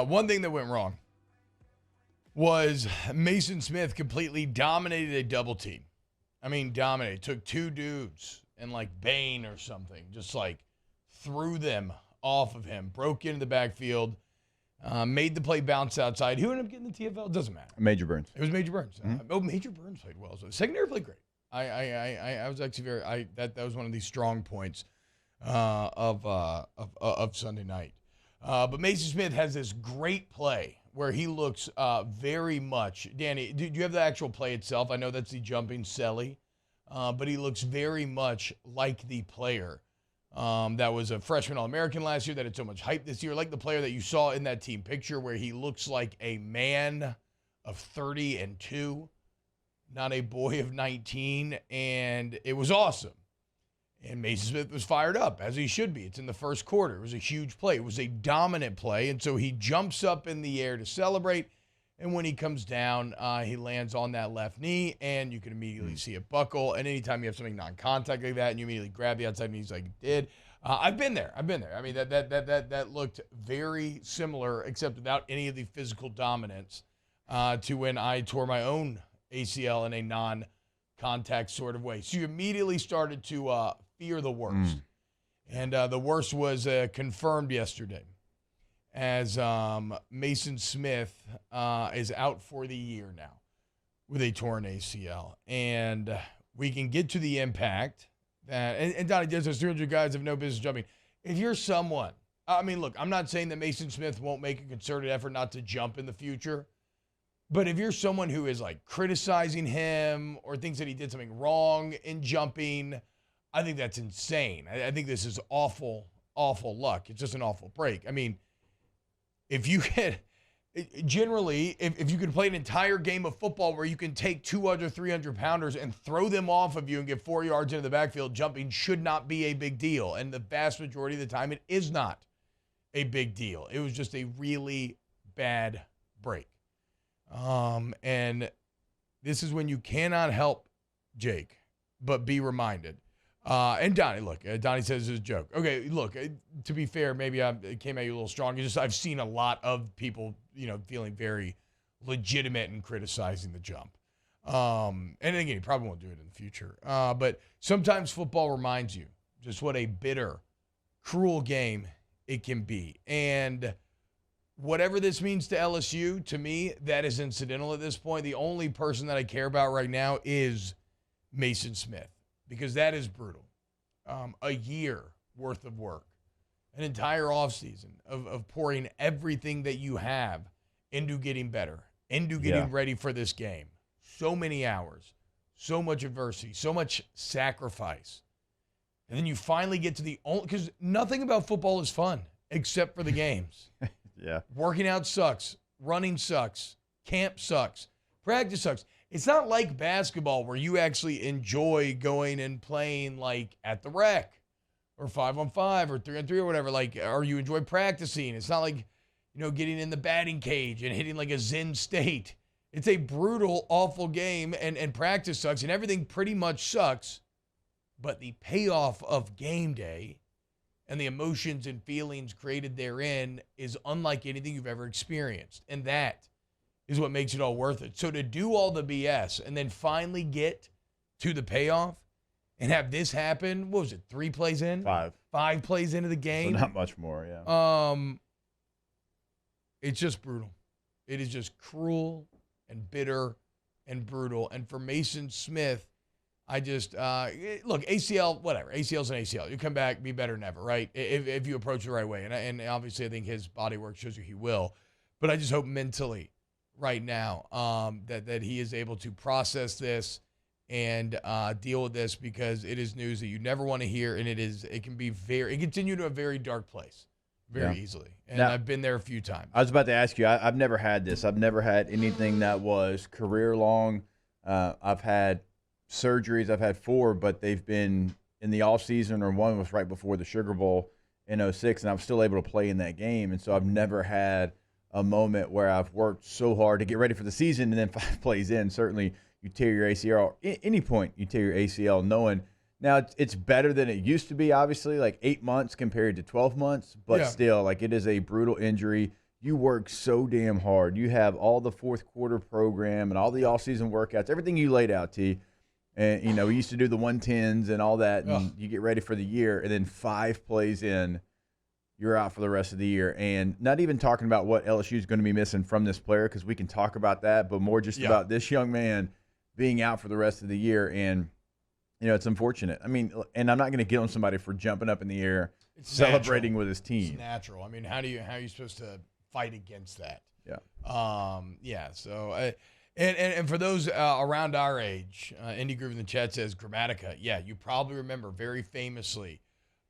One thing that went wrong was Maason Smith completely dominated a double team. I mean, dominated. Took two dudes and like Bane or something, just like threw them off of him, broke into the backfield, made the play bounce outside. Who ended up getting the TFL? It doesn't matter. Major Burns. It was Major Burns. Major Burns played well. So the secondary played great. I was actually that was one of the strong points of Sunday night. But Maason Smith has this great play where he looks very much. Danny, do you have the actual play itself? I know that's the jumping Selly, but he looks very much like the player that was a freshman All-American last year that had so much hype this year, like the player that you saw in that team picture where he looks like a man of 32, not a boy of 19, and it was awesome. And Maason Smith was fired up, as he should be. It's in the first quarter. It was a huge play. It was a dominant play, and so he jumps up in the air to celebrate, and when he comes down, he lands on that left knee, and you can immediately see it buckle. And anytime you have something non-contact like that, and you immediately grab the outside knees like he did, I've been there. I mean, that looked very similar, except without any of the physical dominance, to when I tore my own ACL in a non-contact sort of way. So you immediately started to fear the worst. And the worst was confirmed yesterday as Maason Smith is out for the year now with a torn ACL. And we can get to the impact that, and Donnie does those 300 guys have no business jumping. If you're someone, I mean, look, I'm not saying that Maason Smith won't make a concerted effort not to jump in the future. But if you're someone who is like criticizing him or thinks that he did something wrong in jumping, I think that's insane. I think this is awful, awful luck. It's just an awful break. I mean, if you can, generally, if you can play an entire game of football where you can take 200, 300-pounders and throw them off of you and get 4 yards into the backfield, jumping should not be a big deal. And the vast majority of the time, it is not a big deal. It was just a really bad break. And this is when you cannot help Jake, but be reminded. And Donnie, look, Donnie says it's a joke. Okay, look, to be fair, maybe I came at you a little strong. It's just I've seen a lot of people, feeling very legitimate and criticizing the jump. And again, he probably won't do it in the future. But sometimes football reminds you just what a bitter, cruel game it can be. And whatever this means to LSU, to me, that is incidental at this point. The only person that I care about right now is Maason Smith, because that is brutal. A year worth of work, an entire offseason of pouring everything that you have into getting better, into getting ready for this game. So many hours, so much adversity, so much sacrifice. And then you finally get to the only, because nothing about football is fun except for the games. Yeah. Working out sucks. Running sucks. Camp sucks. Practice sucks. It's not like basketball where you actually enjoy going and playing like at the rec or 5-on-5 or 3-on-3 or whatever, or you enjoy practicing. It's not like, getting in the batting cage and hitting like a Zen state. It's a brutal, awful game, and practice sucks, and everything pretty much sucks. But the payoff of game day and the emotions and feelings created therein is unlike anything you've ever experienced. And that is what makes it all worth it. So to do all the BS and then finally get to the payoff and have this happen, what was it, 3 plays in? 5. 5 plays into the game? So not much more, yeah. It's just brutal. It is just cruel and bitter and brutal. And for Maason Smith, I just, look, ACL, whatever. ACL's an ACL. You come back, be better than ever, right? If you approach it the right way. And obviously I think his body work shows you he will. But I just hope mentally right now that he is able to process this and deal with this, because it is news that you never want to hear. And it can continue to a very dark place very easily. And now, I've been there a few times. I was about to ask you, I've never had this. I've never had anything that was career long. I've had surgeries. I've had 4, but they've been in the off season, or one was right before the Sugar Bowl in 2006, and I was still able to play in that game. And so I've never had a moment where I've worked so hard to get ready for the season, and then 5 plays in, certainly you tear your ACL. At any point you tear your ACL, knowing now it's better than it used to be, obviously, like 8 months compared to 12 months, but still, like, it is a brutal injury. you work so damn hard. You have all the fourth quarter program and all the off-season workouts, everything you laid out, T. And, we used to do the 110s and all that, and you get ready for the year, and then 5 plays in, you're out for the rest of the year. And not even talking about what LSU is going to be missing from this player, because we can talk about that, but more just about this young man being out for the rest of the year. And, it's unfortunate. I mean, and I'm not going to get on somebody for jumping up in the air, celebrating with his team. It's natural. I mean, how are you supposed to fight against that? Yeah. So, and for those around our age, Indy Groove in the chat says Grammatica. Yeah, you probably remember very famously.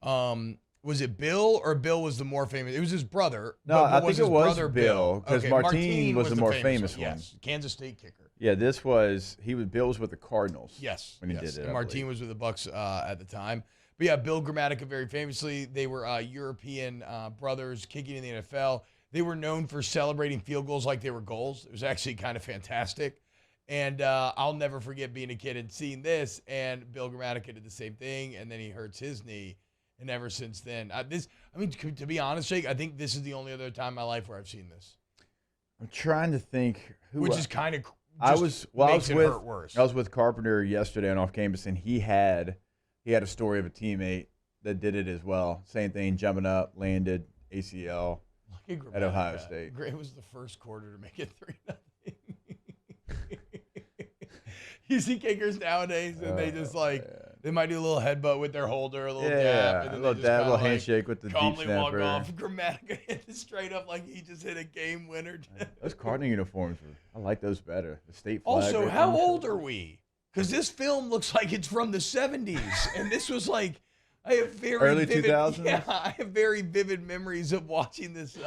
Was it Bill, or Bill was the more famous? It was his brother. No, I think it was brother Bill, because Martin was the more famous one. Yes, Kansas State kicker. Yeah, Bill was with the Cardinals. Yes, when he did it. And Martin was with the Bucks at the time. But yeah, Bill Grammatica very famously. They were European brothers kicking in the NFL. They were known for celebrating field goals like they were goals. It was actually kind of fantastic. And I'll never forget being a kid and seeing this. And Bill Grammatica did the same thing, and then he hurts his knee. And ever since then, to be honest, Jake, I think this is the only other time in my life where I've seen this. I'm trying to think which is kind of hurt worse. I was with Carpenter yesterday on off campus, and he had a story of a teammate that did it as well. Same thing, jumping up, landed ACL at Ohio State. It was the first quarter to make it 3-0. You see kickers nowadays, and they just they might do a little headbutt with their holder, a little dab, and then a little handshake with the deep snapper. Calmly walk off. Grammatica hit it straight up like he just hit a game winner. Those Cardinal uniforms, I like those better. The state flag. Also, how old are we? Because this film looks like it's from the 70s, and this was like I have very early vivid, 2000s. Yeah, I have very vivid memories of watching this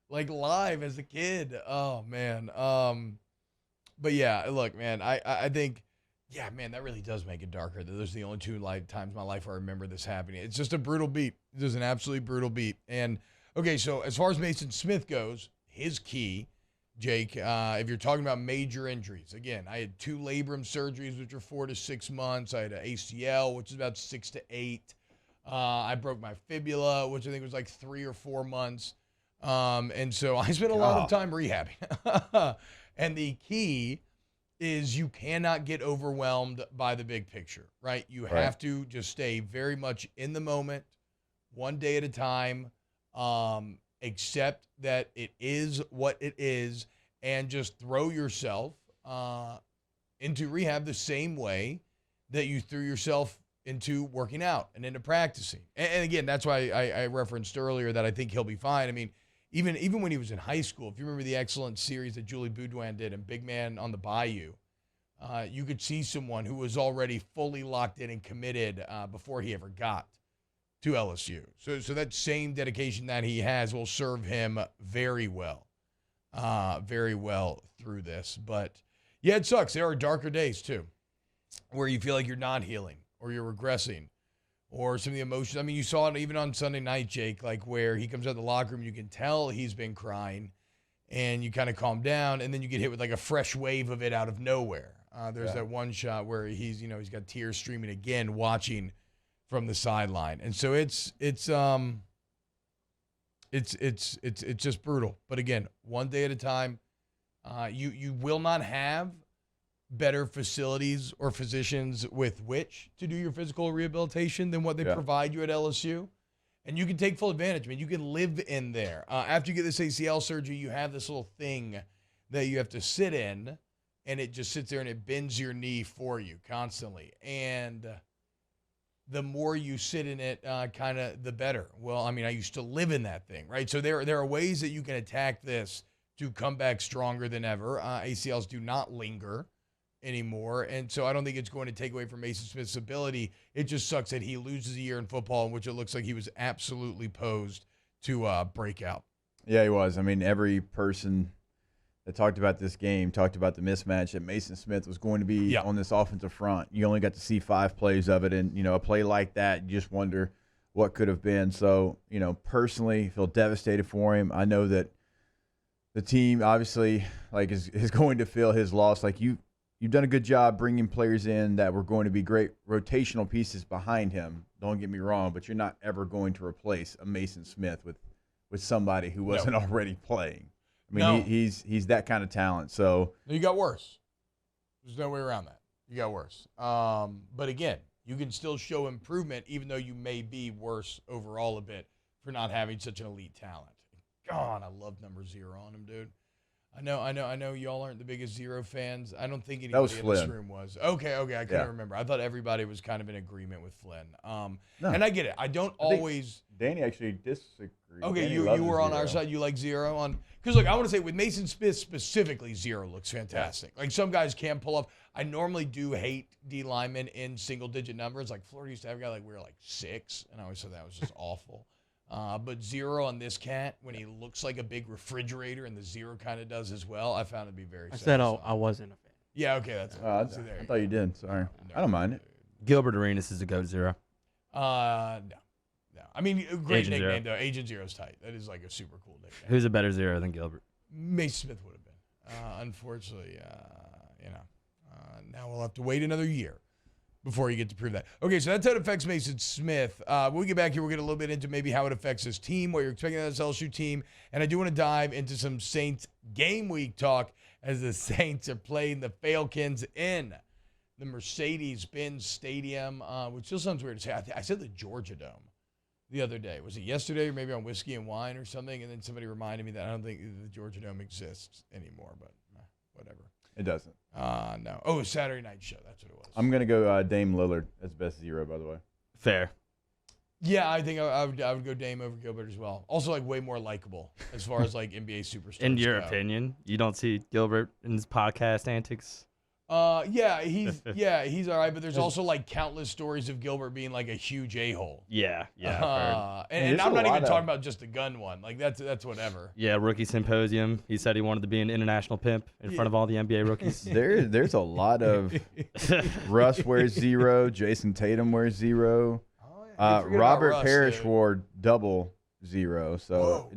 live as a kid. Oh man. But yeah, look, man, I think, yeah, man, that really does make it darker. Those are the only 2 times in my life where I remember this happening. It's just a brutal beat. It is an absolutely brutal beat. And, okay, so as far as Maason Smith goes, his key, Jake, if you're talking about major injuries, again, I had 2 labrum surgeries, which were 4 to 6 months. I had an ACL, which is about 6 to 8. I broke my fibula, which I think was like 3 or 4 months. And so I spent a lot of time rehabbing. And the key is you cannot get overwhelmed by the big picture, right? You have to just stay very much in the moment, one day at a time, accept that it is what it is, and just throw yourself into rehab the same way that you threw yourself into working out and into practicing. And again, that's why I referenced earlier that I think he'll be fine. I mean, even when he was in high school, if you remember the excellent series that Julie Boudouin did in Big Man on the Bayou, you could see someone who was already fully locked in and committed before he ever got to LSU. So that same dedication that he has will serve him very well through this. But yeah, it sucks. There are darker days too, where you feel like you're not healing or you're regressing. Or some of the emotions. I mean, you saw it even on Sunday night, Jake, like where he comes out of the locker room, you can tell he's been crying, and you kind of calm down, and then you get hit with like a fresh wave of it out of nowhere. There's that one shot where he's got tears streaming again, watching from the sideline, and so it's just brutal. But again, one day at a time. You will not have better facilities or physicians with which to do your physical rehabilitation than what they provide you at LSU. And you can take full advantage. I mean, you can live in there. After you get this ACL surgery, you have this little thing that you have to sit in, and it just sits there and it bends your knee for you constantly. And the more you sit in it, kind of the better. Well, I mean, I used to live in that thing, right? So there are ways that you can attack this to come back stronger than ever. ACLs do not linger anymore, and so I don't think it's going to take away from Maason Smith's ability. It just sucks that he loses a year in football in which it looks like he was absolutely posed to break out. Yeah, he was. I mean, every person that talked about this game talked about the mismatch that Maason Smith was going to be on this offensive front. You only got to see 5 plays of it, and, a play like that, you just wonder what could have been. So, personally, feel devastated for him. I know that the team obviously is going to feel his loss. Like you've done a good job bringing players in that were going to be great rotational pieces behind him. Don't get me wrong, but you're not ever going to replace a Maason Smith with with somebody who wasn't already playing. I mean, No. he's that kind of talent. So You got worse. There's no way around that. You got worse. But again, you can still show improvement even though you may be worse overall a bit for not having such an elite talent. God, I love number 0 on him, dude. I know y'all aren't the biggest 0 fans. I don't think anybody in this room was. Okay, I couldn't remember. I thought everybody was kind of in agreement with Flynn. No. And I get it. I don't always. Danny actually disagreed. Okay, Danny you loves were a on 0. our side. You like 0 on because look, I want to say with Maason Smith specifically, 0 looks fantastic. Like some guys can pull off. I normally do hate D linemen in single-digit numbers. Like Florida used to have a guy like we were like 6, and I always said that was just awful. But 0 on this cat when he looks like a big refrigerator, and the 0 kind of does as well. I found it to be very. I said I wasn't a fan. Yeah, okay, that's. I thought you did. Sorry, I don't mind it. Gilbert Arenas is a GOAT 0. No. I mean, great Agent nickname 0. though. Agent Zero's tight. That is like a super cool nickname. Who's a better 0 than Gilbert? Maason Smith would have been. Unfortunately, now we'll have to wait another year before you get to prove that. Okay, so that's how it affects Maason Smith. When we get back here, we'll get a little bit into maybe how it affects his team, what you're expecting out of this LSU team. And I do want to dive into some Saints game week talk as the Saints are playing the Falcons in the Mercedes-Benz Stadium, which still sounds weird to say. I said the Georgia Dome the other day. Was it yesterday or maybe on Whiskey and Wine or something? And then somebody reminded me that I don't think the Georgia Dome exists anymore, but whatever. It doesn't. No. Oh, it was Saturday Night Show. That's what it was. I'm gonna go Dame Lillard as best 0, by the way. Fair. Yeah, I think I would go Dame over Gilbert as well. Also, like way more likable as far as like NBA superstars. In your go. opinion, you don't see Gilbert in his podcast antics? Yeah, he's all right, but there's also like countless stories of Gilbert being like a huge a-hole. Yeah. And I'm not even talking about just the gun one. Like that's whatever. Yeah, rookie symposium. He said he wanted to be an international pimp in front of all the NBA rookies. There's a lot of Russ wears 0. Jason Tatum wears 0. Robert Parrish wore double 0. So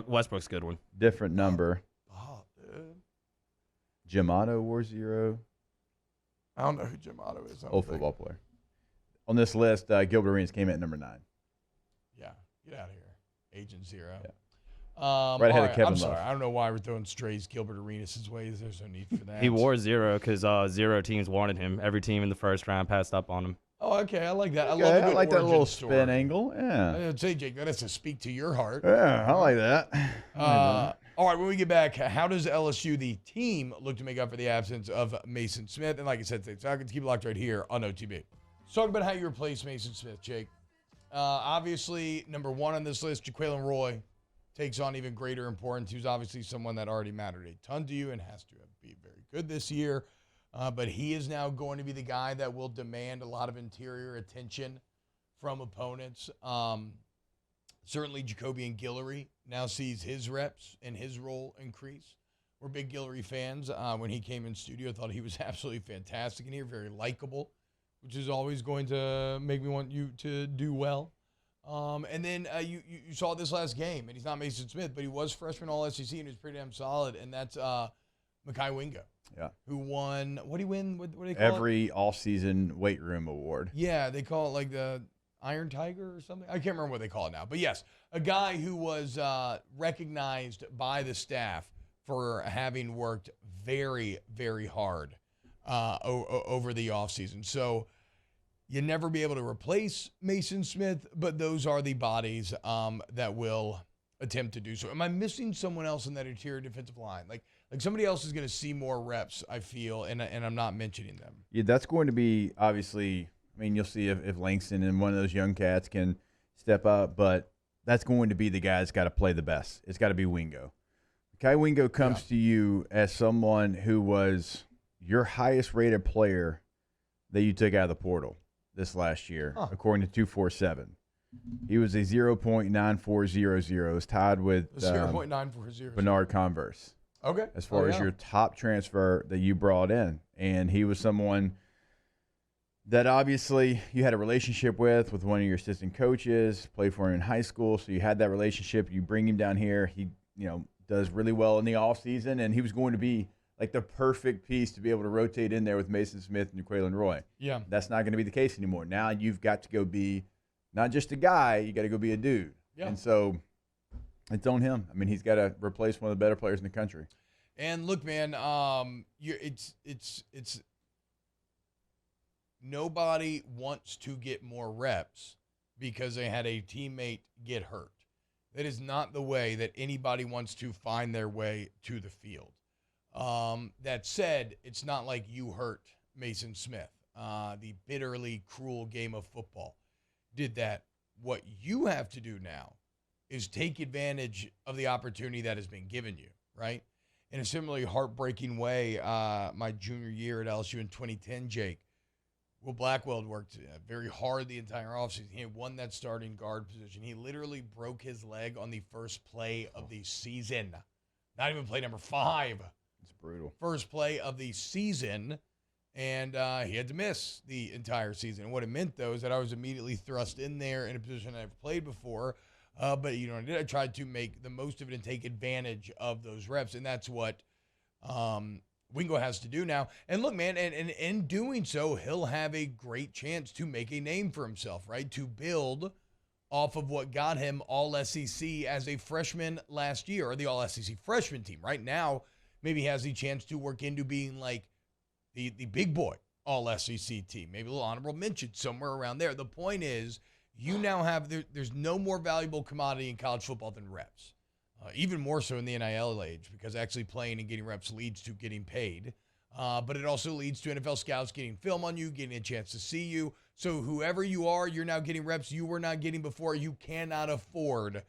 Westbrook's a good one. Different number. Oh, dude. Jim Otto wore 0. I don't know who Jim Otto is. Old football player. On this list, Gilbert Arenas came in at number 9. Yeah, get out of here. Agent 0. Yeah. Right ahead of Kevin I'm Love. sorry. I don't know why we're throwing strays Gilbert Arenas' way. There's no need for that. He wore 0 because 0 teams wanted him. Every team in the first round passed up on him. Oh, okay. I like that. Okay, I love like that little story. spin angle. Yeah. I'd say, Jake, that has to speak to your heart. Yeah, I like that. All right, when we get back, how does LSU, the team, look to make up for the absence of Maason Smith? And like I said, Falcons, keep it locked right here on OTB. Let's talk about how you replace Maason Smith, Jake. Obviously, number 1 on this list, Jaquelin Roy takes on even greater importance. He was obviously someone that already mattered a ton to you and has to be very good this year. But he is now going to be the guy that will demand a lot of interior attention from opponents. Certainly, Jacobian Guillory now sees his reps and his role increase. We're big Guillory fans. When he came in studio, I thought he was absolutely fantastic in here, very likable, which is always going to make me want you to do well. And then you saw this last game, and he's not Maason Smith, but he was freshman All-SEC, and he was pretty damn solid, and that's Mekhi Wingo. Yeah. Who won, what did he win? What do they call it? Every all-season weight room award. Yeah, they call it like the Iron Tiger or something. I can't remember what they call it now. But yes, a guy who was recognized by the staff for having worked very, very hard over the offseason. So you'll never be able to replace Maason Smith, but those are the bodies that will attempt to do so. Am I missing someone else in that interior defensive line? Like somebody else is going to see more reps, I feel, and I'm not mentioning them. Yeah, that's going to be obviously. I mean, you'll see if Langston and one of those young cats can step up, but that's going to be the guy that's got to play the best. It's got to be Wingo. Kai Wingo comes to you as someone who was your highest-rated player that you took out of the portal this last year, according to 247. He was a 0.9400. It's tied with 0.940. Bernard Converse. Okay. As far as your top transfer that you brought in. And he was someone that obviously you had a relationship with one of your assistant coaches, played for him in high school, so you had that relationship. You bring him down here. He, does really well in the offseason, and he was going to be like the perfect piece to be able to rotate in there with Maason Smith and Jaquelin Roy. Yeah. That's not going to be the case anymore. Now you've got to go be not just a guy, you got to go be a dude. Yeah. And so It's on him. I mean, he's got to replace one of the better players in the country. And look, man, it's nobody wants to get more reps because they had a teammate get hurt. That is not the way that anybody wants to find their way to the field. That said, it's not like you hurt Maason Smith. The bitterly cruel game of football did that. What you have to do now is take advantage of the opportunity that has been given you, right? In a similarly heartbreaking way, my junior year at LSU in 2010, Jake, Will Blackwell worked very hard the entire offseason. He had won that starting guard position. He literally broke his leg on the first play of the season. Not even play number 5. It's brutal. First play of the season, and he had to miss the entire season. And what it meant, though, is that I was immediately thrust in there in a position I've played before. But you know, I tried to make the most of it and take advantage of those reps, and that's what Wingo has to do now. And look, man, and in doing so, he'll have a great chance to make a name for himself, right? To build off of what got him All-SEC as a freshman last year, or the All-SEC freshman team. Right now, maybe he has the chance to work into being like the big boy All-SEC team, maybe a little honorable mention somewhere around there. The point is, you now have, there's no more valuable commodity in college football than reps. Even more so in the NIL age, because actually playing and getting reps leads to getting paid. But it also leads to NFL scouts getting film on you, getting a chance to see you. So whoever you are, you're now getting reps you were not getting before. You cannot afford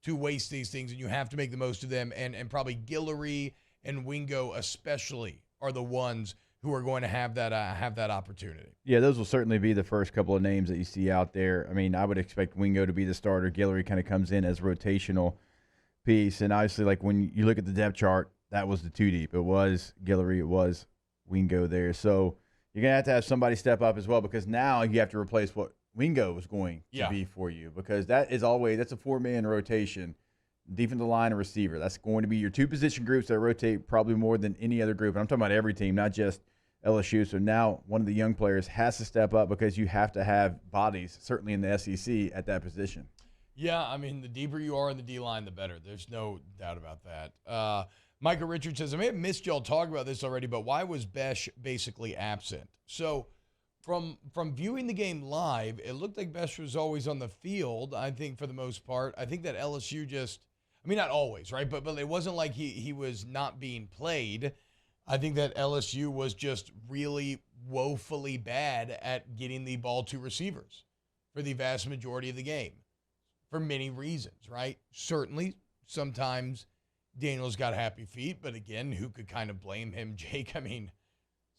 to waste these things, and you have to make the most of them. And probably Guillory and Wingo especially are the ones who are going to have that opportunity. Yeah, those will certainly be the first couple of names that you see out there. I mean, I would expect Wingo to be the starter. Guillory kind of comes in as rotational piece. And obviously, like when you look at the depth chart, that was the 2 deep. It was Guillory, it was Wingo there. So you're going to have somebody step up as well, because now you have to replace what Wingo was going to be for you, because that's a 4-man rotation, defensive line and receiver. That's going to be your 2 position groups that rotate probably more than any other group. And I'm talking about every team, not just LSU. So now one of the young players has to step up, because you have to have bodies, certainly in the SEC, at that position. Yeah, I mean, the deeper you are in the D-line, the better. There's no doubt about that. Michael Richards says, I may have missed y'all talk about this already, but why was Besh basically absent? So from viewing the game live, it looked like Besh was always on the field, I think, for the most part. I think that LSU not always, right? But it wasn't like he was not being played. I think that LSU was just really woefully bad at getting the ball to receivers for the vast majority of the game. For many reasons, right? Certainly, sometimes Daniel's got happy feet, but again, who could kind of blame him, Jake? I mean,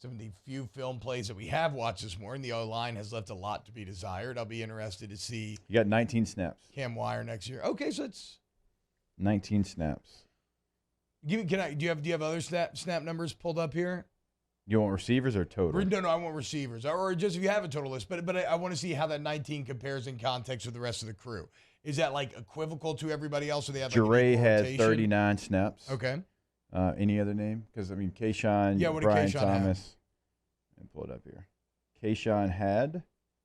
some of the few film plays that we have watched this morning, the O-line has left a lot to be desired. I'll be interested to see. You got 19 snaps. Cam Wire next year. Okay, so it's 19 snaps. Do you have other snap numbers pulled up here? You want receivers or total? No, I want receivers, or just if you have a total list. But I want to see how that 19 compares in context with the rest of the crew. Is that like equivocal to everybody else, or they have like Jure had 39 snaps. Okay. Any other name? Because I mean, Kayshawn, what did Brian Kayshawn Thomas. have? And pull it up here. Kayshawn had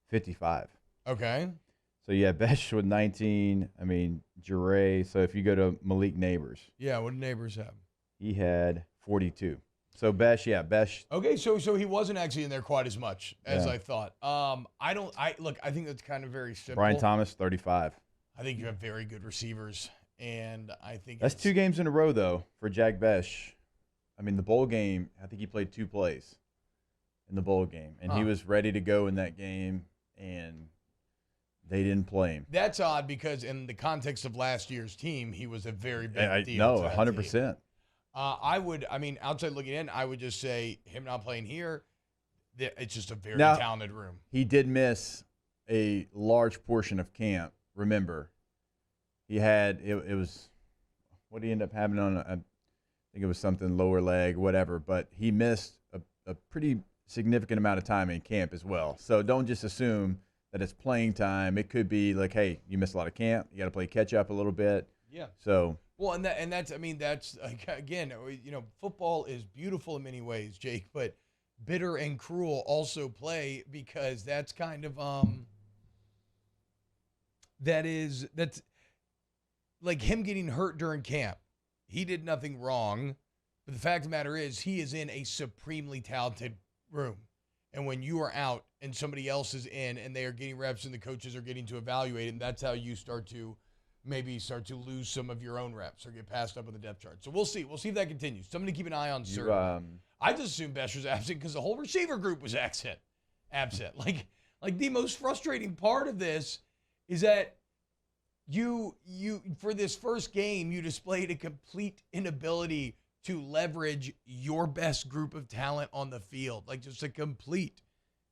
55. Okay. So yeah, Besh with 19. I mean, Jure. So if you go to Malik Neighbors. Yeah, what did Neighbors have? He had 42. So Besh. Okay, so he wasn't actually in there quite as much as I thought. I think that's kind of very simple. Brian Thomas, 35. I think you have very good receivers, and I think that's 2 games in a row though for Jack Besh. I mean, the bowl game, I think he played 2 plays in the bowl game, and he was ready to go in that game, and they didn't play him. That's odd, because in the context of last year's team, he was a very big deal. No, 100%. Outside looking in, I would just say him not playing here, it's just a very talented room. He did miss a large portion of camp. Remember, he had it was what he ended up having on. I think it was something lower leg, whatever. But he missed a pretty significant amount of time in camp as well. So don't just assume that it's playing time. It could be like, hey, you missed a lot of camp. You got to play catch up a little bit. Yeah. So. Well, that's like, again, football is beautiful in many ways, Jake, but bitter and cruel also play, because that's kind of like him getting hurt during camp, he did nothing wrong. But the fact of the matter is, he is in a supremely talented room. And when you are out and somebody else is in and they are getting reps and the coaches are getting to evaluate it, and that's how you start to lose some of your own reps or get passed up on the depth chart. So we'll see. We'll see if that continues. Something to keep an eye on, sir. I just assumed Best was absent because the whole receiver group was absent. Like the most frustrating part of this is that you for this first game, you displayed a complete inability to leverage your best group of talent on the field. Like, just a complete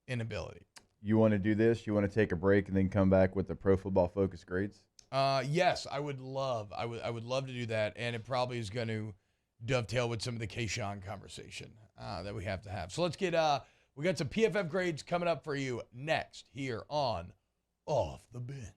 inability. You want to do this? You want to take a break and then come back with the Pro Football Focus grades? Yes, I would love to do that, and it probably is going to dovetail with some of the Keyshawn conversation that we have to have. So let's get we got some PFF grades coming up for you next here on Off the Bench.